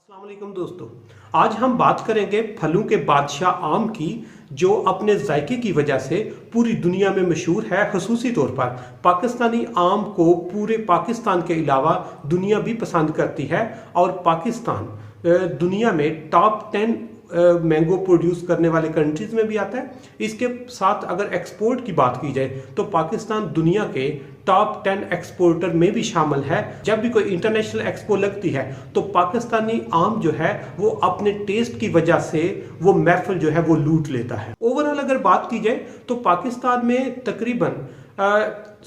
अस्सलाम वालेकुम दोस्तों, आज हम बात करेंगे फलों के बादशाह आम की, जो अपने जायके की वजह से पूरी दुनिया में मशहूर है। ख़ुसूसी तौर पर पाकिस्तानी आम को पूरे पाकिस्तान के अलावा दुनिया भी पसंद करती है और पाकिस्तान दुनिया में टॉप 10 मैंगो प्रोड्यूस करने वाले कंट्रीज़ में भी आता है। इसके साथ अगर एक्सपोर्ट की बात की जाए तो पाकिस्तान दुनिया के टॉप 10 एक्सपोर्टर में भी शामिल है। जब भी कोई इंटरनेशनल एक्सपो लगती है तो पाकिस्तानी आम जो है वो अपने टेस्ट की वजह से वो महफिल जो है वो लूट लेता है। ओवरऑल अगर बात की जाए तो पाकिस्तान में तकरीबन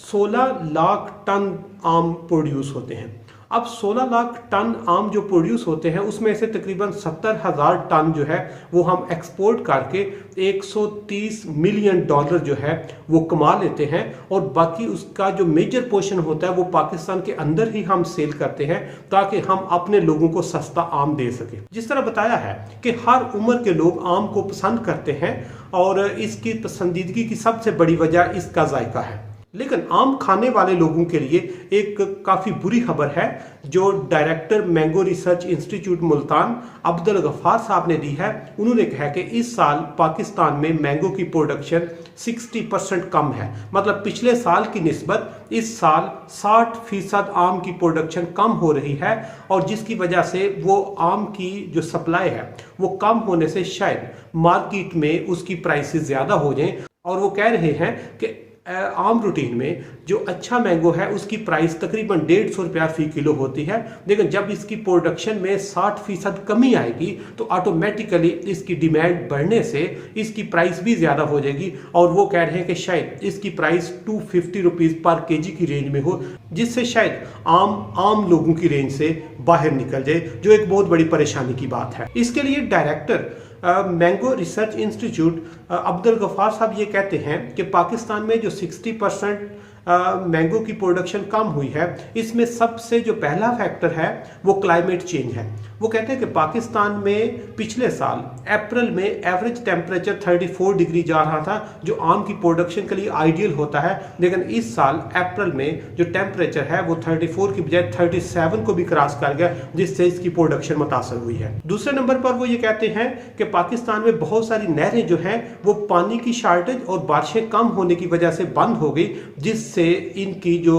16 लाख टन आम प्रोड्यूस होते हैं। अब 16 लाख टन आम जो प्रोड्यूस होते हैं उसमें से तकरीबन 70,000 टन जो है वो हम एक्सपोर्ट करके 130 मिलियन डॉलर जो है वो कमा लेते हैं, और बाकी उसका जो मेजर पोर्शन होता है वो पाकिस्तान के अंदर ही हम सेल करते हैं ताकि हम अपने लोगों को सस्ता आम दे सकें। जिस तरह बताया है कि हर उम्र के लोग आम को पसंद करते हैं और इसकी पसंदीदगी की सबसे बड़ी वजह इसका जायका है। लेकिन आम खाने वाले लोगों के लिए एक काफ़ी बुरी खबर है जो director mango research institute Multan Abdul Ghaffar साहब ने दी है। उन्होंने कहा कि इस साल पाकिस्तान में मैंगो की प्रोडक्शन 60% कम है। मतलब पिछले साल की निस्बत इस साल 60% आम की प्रोडक्शन कम हो रही है, और जिसकी वजह से वो आम की जो सप्लाई है वो कम होने से शायद मार्केट में उसकी प्राइसेस ज़्यादा हो जाएं। और वो कह रहे हैं कि आम रूटीन में जो अच्छा मैंगो है उसकी प्राइस तकरीबन 150 रुपया फी किलो होती है, लेकिन जब इसकी प्रोडक्शन में 60% कमी आएगी तो ऑटोमेटिकली इसकी डिमांड बढ़ने से इसकी प्राइस भी ज़्यादा हो जाएगी। और वो कह रहे हैं कि शायद इसकी प्राइस 250 रुपीज़ पर केजी की रेंज में हो, जिससे शायद आम लोगों की रेंज से बाहर निकल जाए, जो एक बहुत बड़ी परेशानी की बात है। इसके लिए director mango research institute Abdul Ghaffar साहब ये कहते हैं कि पाकिस्तान में जो 60% मैंगो की प्रोडक्शन कम हुई है, इसमें सबसे जो पहला फैक्टर है वो क्लाइमेट चेंज है। वो कहते हैं कि पाकिस्तान में पिछले साल अप्रैल में एवरेज टेम्परेचर 34 डिग्री जा रहा था, जो आम की प्रोडक्शन के लिए आइडियल होता है, लेकिन इस साल अप्रैल में जो टेम्परेचर है वो 34 की बजाय 37 को भी क्रॉस कर गया, जिससे इसकी प्रोडक्शन मुतासर हुई है। दूसरे नंबर पर वो ये कहते हैं कि पाकिस्तान में बहुत सारी नहरें जो हैं वो पानी की शार्टेज और बारिशें कम होने की वजह से बंद हो गई, जिससे इनकी जो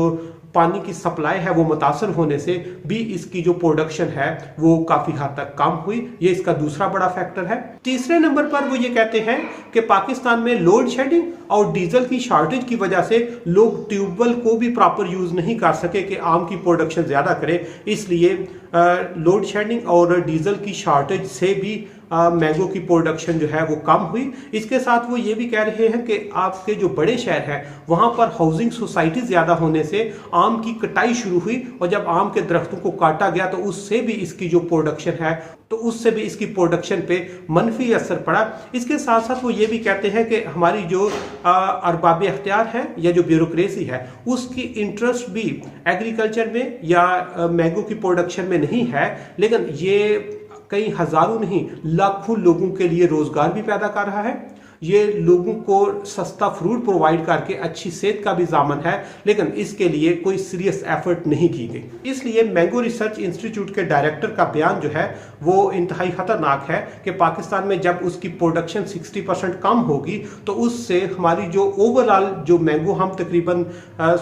पानी की सप्लाई है वो मुतासर होने से भी इसकी जो प्रोडक्शन है वो काफ़ी हद तक कम हुई। ये इसका दूसरा बड़ा फैक्टर है। तीसरे नंबर पर वो ये कहते हैं कि पाकिस्तान में लोड शेडिंग और डीजल की शॉर्टेज की वजह से लोग ट्यूबवेल को भी प्रॉपर यूज़ नहीं कर सके कि आम की प्रोडक्शन ज़्यादा करें, इसलिए लोड शेडिंग और डीजल की शॉर्टेज से भी मैंगो की प्रोडक्शन जो है वो कम हुई। इसके साथ वो ये भी कह रहे हैं कि आपके जो बड़े शहर हैं वहाँ पर हाउसिंग सोसाइटी ज़्यादा होने से आम की कटाई शुरू हुई, और जब आम के दरख्तों को काटा गया तो उससे भी इसकी जो प्रोडक्शन है तो उससे भी इसकी प्रोडक्शन पे मनफी असर पड़ा। इसके साथ साथ वो ये भी कहते हैं कि हमारी जो अरबाब इख्तियार है या जो ब्यूरोक्रेसी है उसकी इंटरेस्ट भी एग्रीकल्चर में या मैंगो की प्रोडक्शन में नहीं है, लेकिन ये कई हजारों नहीं लाखों लोगों के लिए रोजगार भी पैदा कर रहा है। ये लोगों को सस्ता फ्रूट प्रोवाइड करके अच्छी सेहत का भी ज़ामन है, लेकिन इसके लिए कोई सीरियस एफर्ट नहीं की गई। इसलिए मैंगो रिसर्च इंस्टीट्यूट के डायरेक्टर का बयान जो है वो इंतहाई ख़तरनाक है कि पाकिस्तान में जब उसकी प्रोडक्शन 60% कम होगी तो उससे हमारी जो ओवरऑल जो मैंगो हम तकरीबन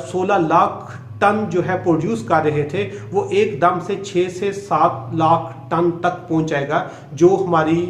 16 लाख टन जो है प्रोड्यूस कर रहे थे वो एकदम से 6 से 7 लाख टन तक पहुंच जाएगा, जो हमारी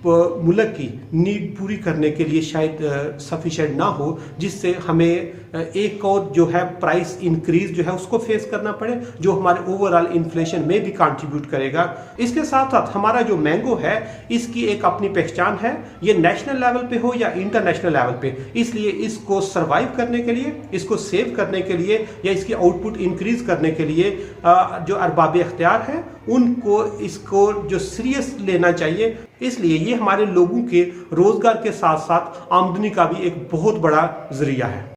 मुल्क की नीड पूरी करने के लिए शायद सफिशिएंट ना हो, जिससे हमें एक और जो है प्राइस इंक्रीज जो है उसको फेस करना पड़े, जो हमारे ओवरऑल इन्फ्लेशन में भी कंट्रीब्यूट करेगा। इसके साथ साथ हमारा जो मैंगो है इसकी एक अपनी पहचान है, ये नेशनल लेवल पे हो या इंटरनेशनल लेवल पे, इसलिए इसको सर्वाइव करने के लिए, इसको सेव करने के लिए या इसकी आउटपुट इंक्रीज करने के लिए जो अरबाब इख्तियार है उनको इसको जो सीरियस लेना चाहिए। इसलिए ये हमारे लोगों के रोजगार के साथ साथ आमदनी का भी एक बहुत बड़ा जरिया है।